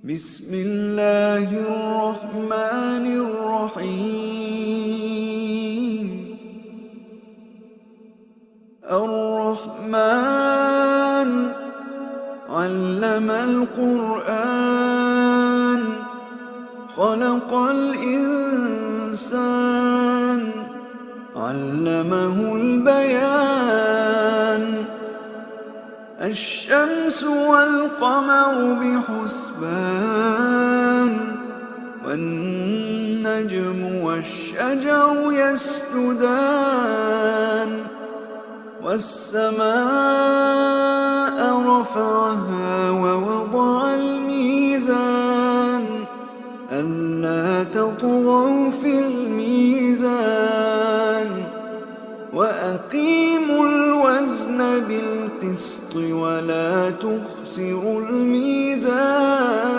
بسم الله الرحمن الرحيم. الرحمن علم القرآن خلق الإنسان علمه البيان. الشمس والقمر بحسبان والنجم والشجر يسجدان. والسماء رفعها ووضع الميزان ألا تطغوا في الميزان وأقيموا الوزن بالقسط ولا تخسروا